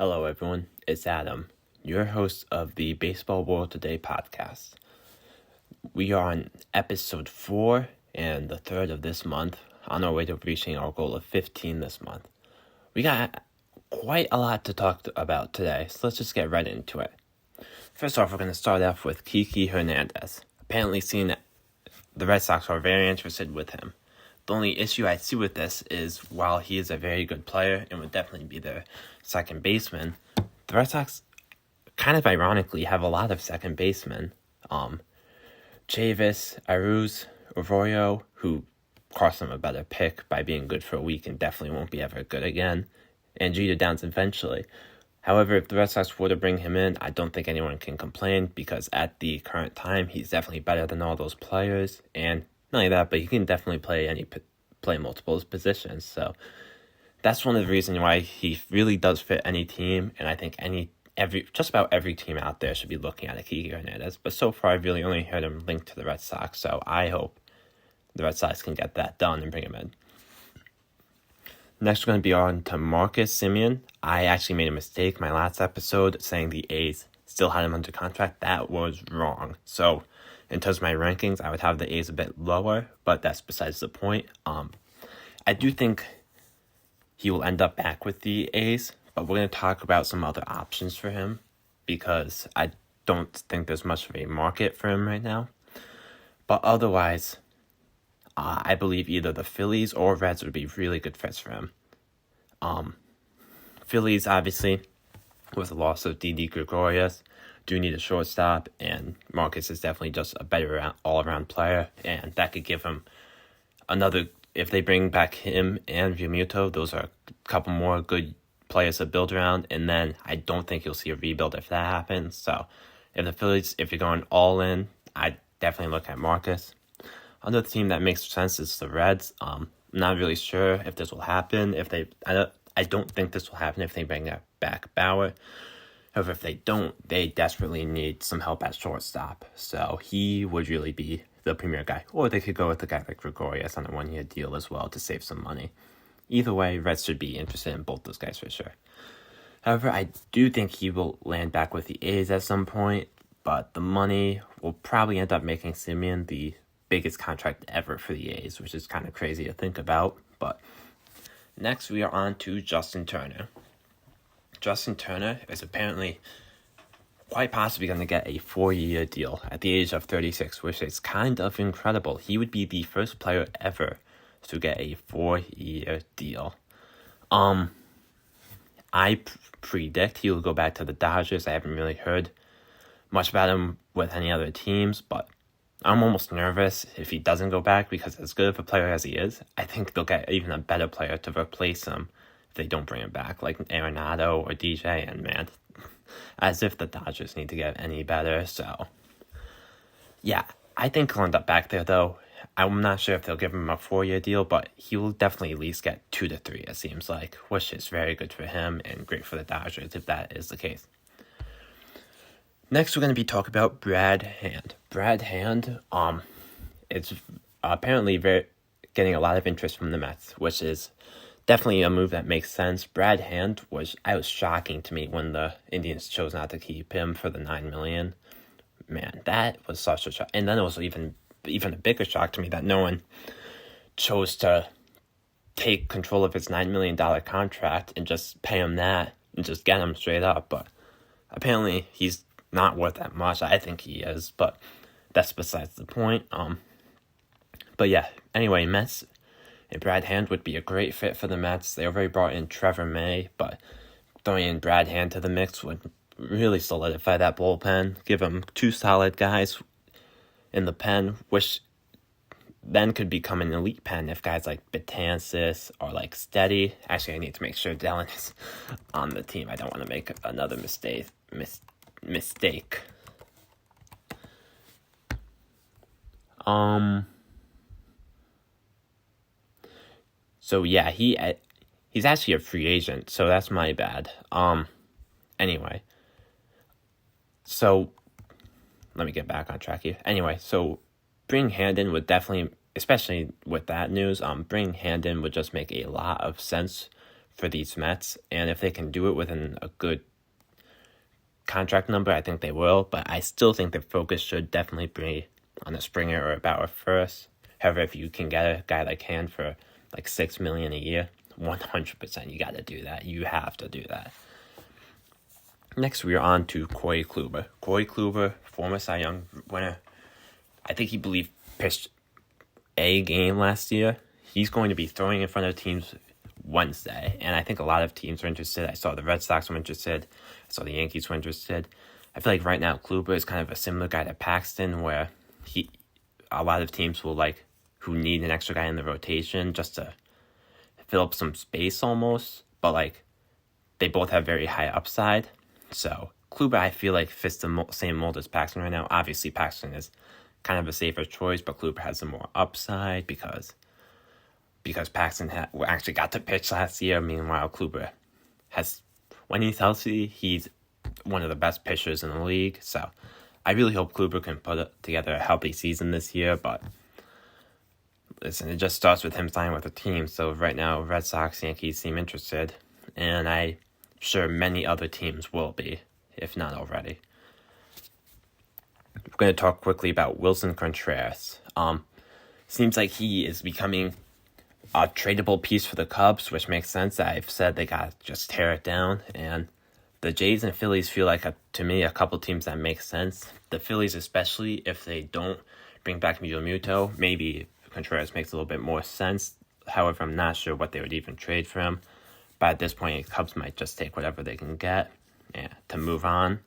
Hello, everyone. It's Adam, your host of the Baseball World Today podcast. We are on episode 4 and the 3rd of this month, on our way to reaching our goal of 15 this month. We got quite a lot to talk about today, so let's just get right into it. First off, we're going to start off with Kike Hernandez. Apparently, seeing that the Red Sox are very interested with him. The only issue I see with this is, while he is a very good player and would definitely be their second baseman, the Red Sox, kind of ironically, have a lot of second basemen. Chavis, Aruz, Arroyo, who cost them a better pick by being good for a week and definitely won't be ever good again, and Jeter Downs eventually. However, if the Red Sox were to bring him in, I don't think anyone can complain because at the current time, he's definitely better than all those players, and not only that, but he can definitely play multiple positions. So that's one of the reasons why he really does fit any team, and I think just about every team out there should be looking at Kike Hernandez. But so far, I've really only heard him linked to the Red Sox, so I hope the Red Sox can get that done and bring him in. Next, we're going to be on to Marcus Semien. I actually made a mistake my last episode saying the A's still had him under contract. That was wrong. So in terms of my rankings, I would have the A's a bit lower, but that's besides the point. I do think he will end up back with the A's, but we're going to talk about some other options for him because I don't think there's much of a market for him right now. But otherwise, I believe either the Phillies or Reds would be really good fits for him. Phillies, obviously, with the loss of Didi Gregorius, do need a shortstop, and Marcus is definitely just a better all-around player, and that could give him another. If they bring back him and Realmuto, those are a couple more good players to build around, and then I don't think you'll see a rebuild if that happens. So if the Phillies, if you're going all in, I'd definitely look at Marcus. Another team that makes sense is the Reds. I'm not really sure if this will happen. I don't think this will happen if they bring back Bauer. However, if they don't, they desperately need some help at shortstop. So he would really be the premier guy. Or they could go with a guy like Gregorius on a one-year deal as well to save some money. Either way, Reds should be interested in both those guys for sure. However, I do think he will land back with the A's at some point, but the money will probably end up making Semien the biggest contract ever for the A's, which is kind of crazy to think about. But next, we are on to Justin Turner. Justin Turner is apparently quite possibly going to get a 4-year deal at the age of 36, which is kind of incredible. He would be the first player ever to get a 4-year deal. I predict he will go back to the Dodgers. I haven't really heard much about him with any other teams, but I'm almost nervous if he doesn't go back because as good of a player as he is, I think they'll get even a better player to replace him if they don't bring him back, like Arenado or DJ, and man, as if the Dodgers need to get any better. So yeah, I think he'll end up back there though. I'm not sure if they'll give him a 4-year deal, but he will definitely at least get 2 to 3, it seems like, which is very good for him and great for the Dodgers if that is the case. Next, we're going to be talking about Brad Hand. Brad Hand, it's apparently getting a lot of interest from the Mets, which is definitely a move that makes sense. Brad Hand was shocking to me when the Indians chose not to keep him for the $9 million. Man, that was such a shock. And then it was even a bigger shock to me that no one chose to take control of his $9 million contract and just pay him that and just get him straight up. But apparently he's not worth that much. I think he is, but that's besides the point. But yeah, anyway, Mets and Brad Hand would be a great fit for the Mets. They already brought in Trevor May, but throwing in Brad Hand to the mix would really solidify that bullpen, give them 2 solid guys in the pen, which then could become an elite pen if guys like Betances or like Steady. Actually, I need to make sure Dellin is on the team. I don't want to make another mistake. So yeah, he's actually a free agent, so that's my bad. Anyway, so let me get back on track here. Anyway, so bring Hand in would definitely, especially with that news, bring Hand in would just make a lot of sense for these Mets, and if they can do it within a good contract number, I think they will, but I still think the focus should definitely be on a Springer or a Bauer first. However, if you can get a guy like Hand for like $6 million a year, 100% you got to do that. You have to do that. Next, we are on to Corey Kluber. Corey Kluber, former Cy Young winner. I think he pitched a game last year. He's going to be throwing in front of teams Wednesday, and I think a lot of teams are interested. I saw the Red Sox were interested. I saw the Yankees were interested. I feel like right now Kluber is kind of a similar guy to Paxton, where a lot of teams who need an extra guy in the rotation just to fill up some space almost, but they both have very high upside. So Kluber, I feel like, fits the same mold as Paxton right now. Obviously, Paxton is kind of a safer choice, but Kluber has some more upside because Paxton actually got to pitch last year. Meanwhile, Kluber when he's healthy, he's one of the best pitchers in the league. So I really hope Kluber can put together a healthy season this year. But listen, it just starts with him signing with a team. So right now, Red Sox, Yankees seem interested, and I'm sure many other teams will be, if not already. We're going to talk quickly about Wilson Contreras. Seems like he is becoming a tradable piece for the Cubs, which makes sense. I've said they got to just tear it down, and the Jays and Phillies feel like, to me, a couple teams that make sense. The Phillies, especially if they don't bring back Muto, maybe Contreras makes a little bit more sense. However, I'm not sure what they would even trade for him. But at this point, the Cubs might just take whatever they can get to move on.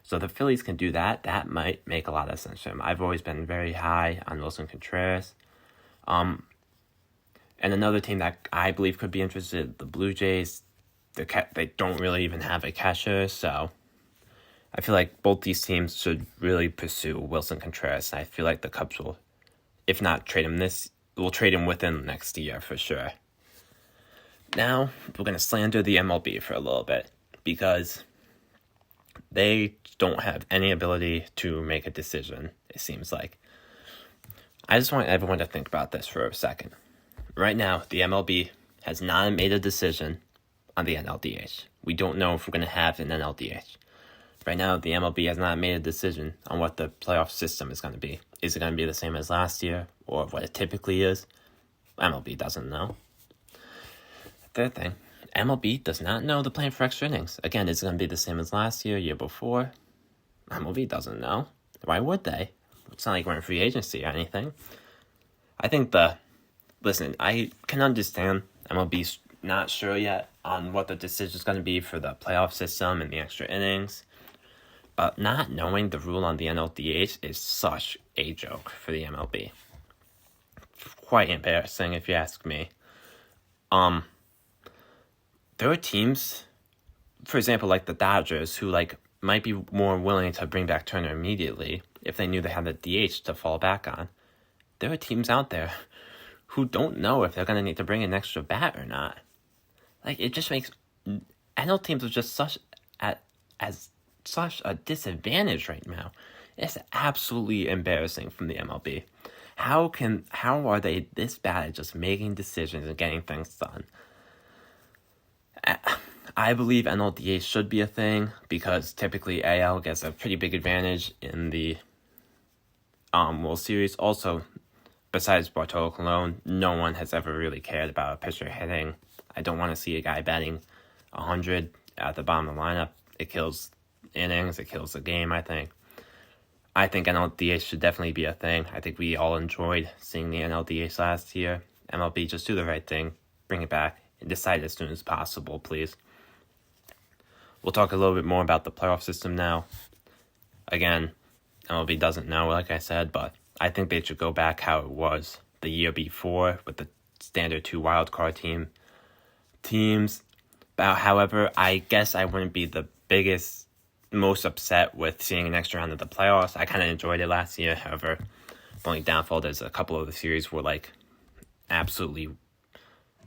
So the Phillies can do that. That might make a lot of sense to him. I've always been very high on Wilson Contreras. And another team that I believe could be interested, the Blue Jays, they don't really even have a catcher. So I feel like both these teams should really pursue Wilson Contreras. I feel like the Cubs will, if not trade him we'll trade him within next year for sure. Now, we're going to slander the MLB for a little bit because they don't have any ability to make a decision, it seems like. I just want everyone to think about this for a second. Right now, the MLB has not made a decision on the NLDH. We don't know if we're going to have an NLDH. Right now, the MLB has not made a decision on what the playoff system is going to be. Is it going to be the same as last year or what it typically is? MLB doesn't know. Third thing, MLB does not know the plan for extra innings. Again, is it going to be the same as last year before? MLB doesn't know. Why would they? It's not like we're in free agency or anything. I think listen, I can understand MLB's not sure yet on what the decision is going to be for the playoff system and the extra innings. But not knowing the rule on the NLDH is such a joke for the MLB. Quite embarrassing if you ask me. There are teams, for example, like the Dodgers, who might be more willing to bring back Turner immediately if they knew they had the DH to fall back on. There are teams out there who don't know if they're going to need to bring an extra bat or not. It just makes NL teams are just such a disadvantage right now. It's absolutely embarrassing from the MLB. How are they this bad at just making decisions and getting things done? I believe NLDA should be a thing because typically AL gets a pretty big advantage in the World Series. Also, besides Bartolo Colon, no one has ever really cared about a pitcher hitting. I don't want to see a guy batting 100 at the bottom of the lineup. It kills innings. It kills the game, I think. I think NLDH should definitely be a thing. I think we all enjoyed seeing the NLDH last year. MLB, just do the right thing. Bring it back. And decide as soon as possible, please. We'll talk a little bit more about the playoff system now. Again, MLB doesn't know, like I said, but I think they should go back how it was the year before with the standard 2 wildcard teams. However, I guess I wouldn't be the most upset with seeing an extra round of the playoffs. I kind of enjoyed it last year. However, the only downfall is a couple of the series were absolutely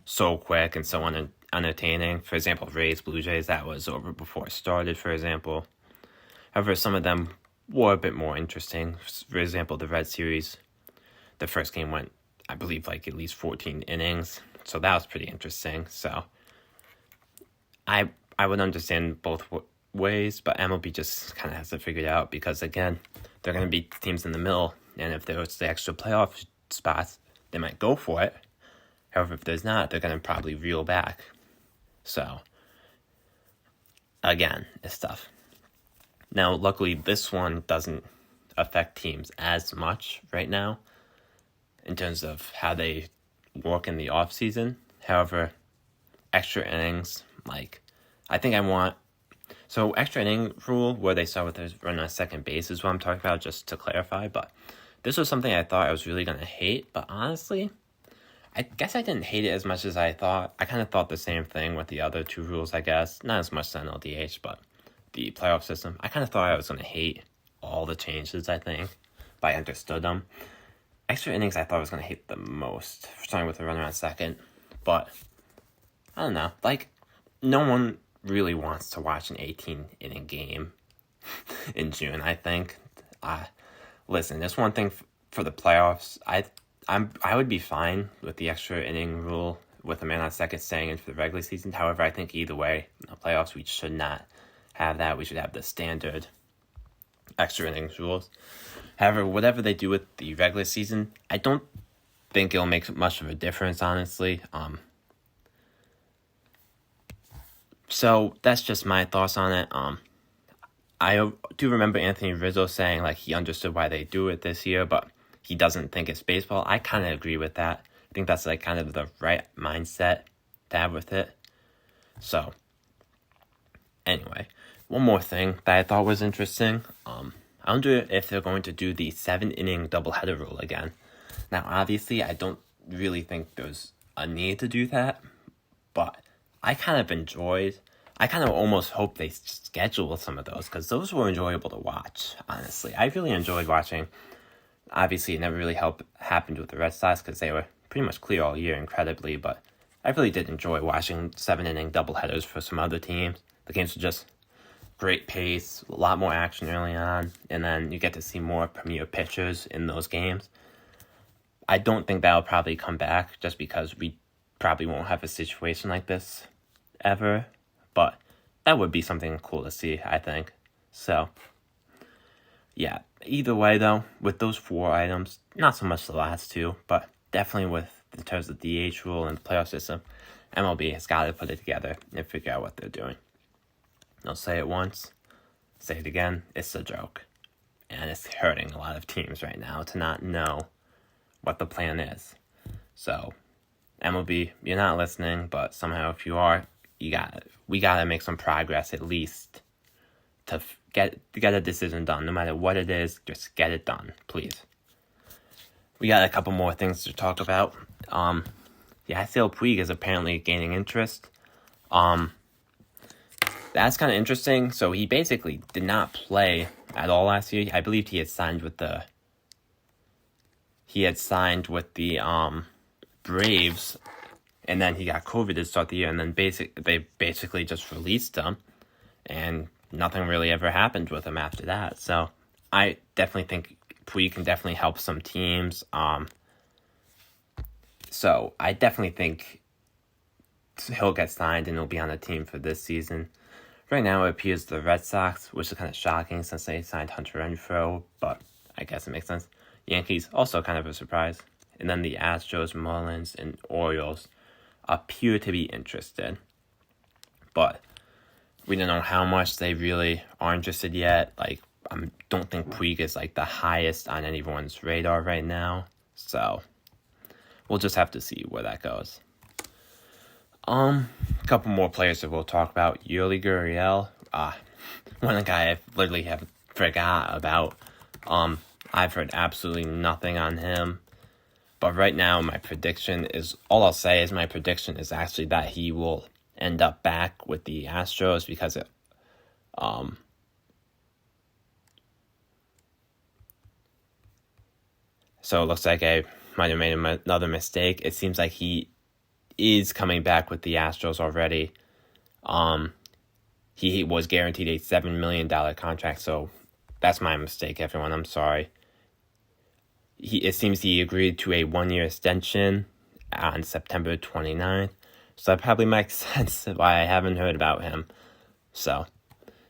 so quick and so unentertaining. For example, Rays, Blue Jays, that was over before it started, for example. However, some of them were a bit more interesting. For example, the Red Series, the first game went, I believe, at least 14 innings. So that was pretty interesting. So I would understand both ways, but MLB just kind of has to figure it out because, again, they're going to be teams in the middle, and if there's the extra playoff spots, they might go for it. However, if there's not, they're going to probably reel back. So, again, it's tough. Now, luckily, this one doesn't affect teams as much right now in terms of how they work in the off season. However, extra innings, I think I want... So, extra inning rule, where they start with a run on second base is what I'm talking about, just to clarify. But this was something I thought I was really going to hate. But honestly, I guess I didn't hate it as much as I thought. I kind of thought the same thing with the other two rules, I guess. Not as much the NLDH, but the playoff system. I kind of thought I was going to hate all the changes, I think. But I understood them. Extra innings, I thought I was going to hate the most, starting with a runner on second. But, I don't know. No one really wants to watch an 18-inning game in June, I think. Listen, there's one thing for the playoffs. I would be fine with the extra inning rule with a man on second staying in for the regular season. However, I think either way, in the playoffs, we should not have that. We should have the standard extra innings rules. However, whatever they do with the regular season, I don't think it'll make much of a difference, honestly. So that's just my thoughts on it. I do remember Anthony Rizzo saying he understood why they do it this year, but he doesn't think it's baseball. I kind of agree with that. I think that's kind of the right mindset to have with it. So, anyway, one more thing that I thought was interesting. I wonder if they're going to do the 7-inning doubleheader rule again. Now, obviously, I don't really think there's a need to do that, but I kind of almost hope they schedule some of those, because those were enjoyable to watch, honestly. I really enjoyed watching. Obviously, it never really happened with the Red Sox, because they were pretty much clear all year, incredibly, but I really did enjoy watching 7-inning doubleheaders for some other teams. The games were just great pace, a lot more action early on, and then you get to see more premier pitchers in those games. I don't think that'll probably come back, just because we probably won't have a situation like this ever, but that would be something cool to see, I think. So, yeah, either way though, with those 4 items, not so much the last two, but definitely in terms of the DH rule and the playoff system, MLB has got to put it together and figure out what they're doing. I'll say it once, say it again, it's a joke. And it's hurting a lot of teams right now to not know what the plan is. So, MLB, you're not listening, but somehow if you are, we gotta make some progress at least to get a decision done. No matter what it is, just get it done, please. We got a couple more things to talk about. Yasiel Puig is apparently gaining interest. That's kind of interesting. So he basically did not play at all last year. I believe he had signed with the Braves, and then he got COVID to start the year, and then they basically just released him, and nothing really ever happened with him after that. So I definitely think Puig can definitely help some teams. So I definitely think he'll get signed and he'll be on the team for this season. Right now it appears the Red Sox, which is kind of shocking since they signed Hunter Renfroe, but I guess it makes sense. Yankees, also kind of a surprise. And then the Astros, Marlins, and Orioles appear to be interested. But we don't know how much they really are interested yet. I don't think Puig is the highest on anyone's radar right now. So we'll just have to see where that goes. A couple more players that we'll talk about. Yuli Gurriel, one guy I literally have forgot about. I've heard absolutely nothing on him. But right now, my prediction is actually that he will end up back with the Astros, because so it looks like I might have made another mistake. It seems like he is coming back with the Astros already. He was guaranteed a $7 million contract, so that's my mistake, everyone. I'm sorry. It seems he agreed to a 1-year extension on September 29th. So that probably makes sense why I haven't heard about him. So,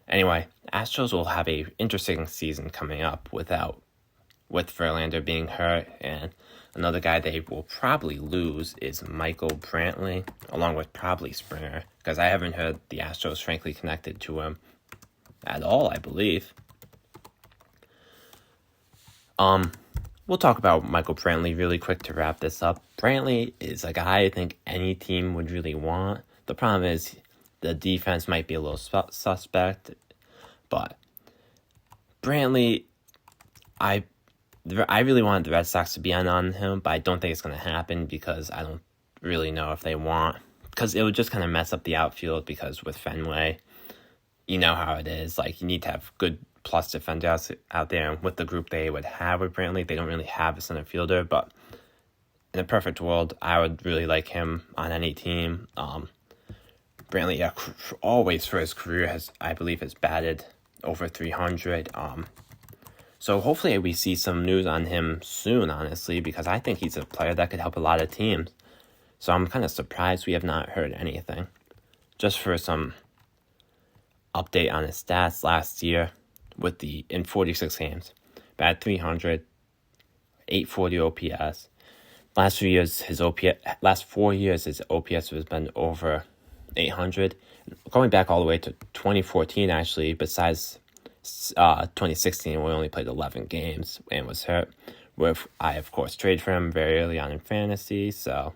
anyway, Astros will have a interesting season coming up with Verlander being hurt, and another guy they will probably lose is Michael Brantley, along with probably Springer, because I haven't heard the Astros frankly connected to him at all, I believe. We'll talk about Michael Brantley really quick to wrap this up. Brantley is a guy I think any team would really want. The problem is the defense might be a little suspect, but Brantley, I really wanted the Red Sox to be on him, but I don't think it's going to happen because I don't really know if they want, because it would just kind of mess up the outfield, because with Fenway, you know how it is. Like, you need to have good plus defenders out there, and with the group they would have with Brantley, they don't really have a center fielder, but in a perfect world, I would really like him on any team. Brantley, always for his career, I believe has batted over 300. So hopefully we see some news on him soon, honestly, because I think he's a player that could help a lot of teams. So I'm kind of surprised we have not heard anything. Just for some update on his stats last year, in 46 games, batted 300, 840 OPS. Last 4 years, his OPS has been over 800. Going back all the way to 2014, actually, besides 2016, we only played 11 games and was hurt. I, of course, traded for him very early on in fantasy, so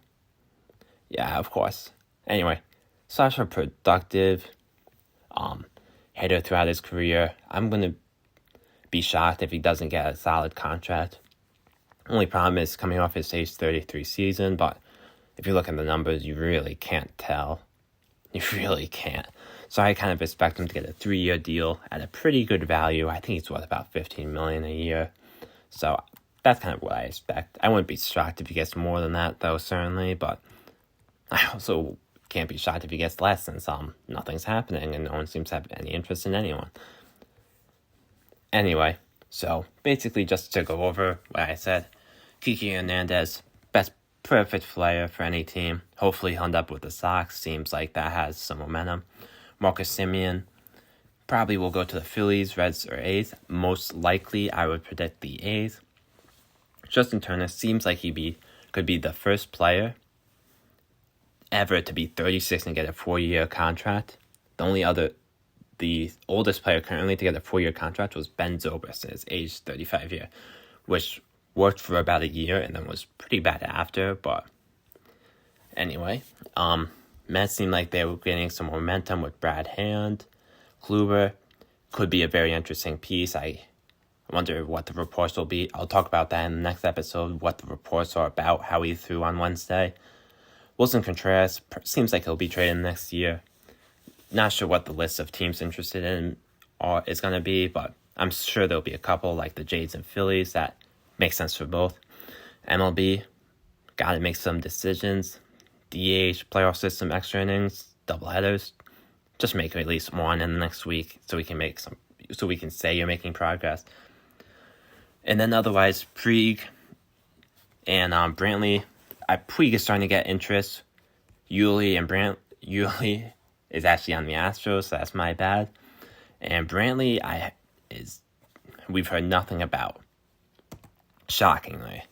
yeah, of course. Anyway, such a productive hitter throughout his career. I'm going to be shocked if he doesn't get a solid contract. Only problem is coming off his age 33 season, but if you look at the numbers, you really can't tell. You really can't. So I kind of expect him to get a 3-year deal at a pretty good value. I think he's worth about $15 million a year. So that's kind of what I expect. I wouldn't be shocked if he gets more than that, though, certainly. But I also can't be shocked if he gets less, since nothing's happening and no one seems to have any interest in anyone. Anyway, so basically just to go over what I said, Kike Hernandez, perfect player for any team. Hopefully he'll end up with the Sox. Seems like that has some momentum. Marcus Semien probably will go to the Phillies, Reds, or A's. Most likely, I would predict the A's. Justin Turner seems like could be the first player ever to be 36 and get a 4-year contract. The oldest player currently to get a 4-year contract was Ben Zobrist in his age 35 year, which worked for about a year and then was pretty bad after. But anyway, Mets seemed like they were getting some momentum with Brad Hand. Kluber could be a very interesting piece. I wonder what the reports will be. I'll talk about that in the next episode, what the reports are about, how he threw on Wednesday. Wilson Contreras seems like he'll be traded next year. Not sure what the list of teams interested in is going to be, but I'm sure there'll be a couple like the Jays and Phillies that makes sense for both. MLB, got to make some decisions. DH, playoff system, extra innings, doubleheaders. Just make at least one in the next week so we can say you're making progress. And then otherwise, Puig and Brantley. Puig is starting to get interest. Yuli is actually on the Astros, so that's my bad. And Brantley we've heard nothing about, shockingly.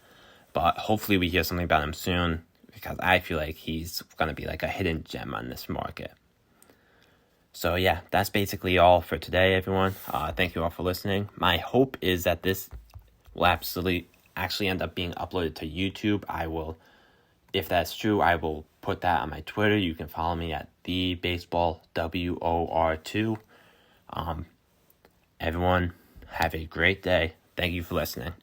But hopefully we hear something about him soon, because I feel like he's going to be like a hidden gem on this market. So yeah, that's basically all for today, everyone. Thank you all for listening. My hope is that this will actually end up being uploaded to YouTube. If that's true, I will put that on my Twitter. You can follow me at TheBaseballWOR2. Everyone, have a great day. Thank you for listening.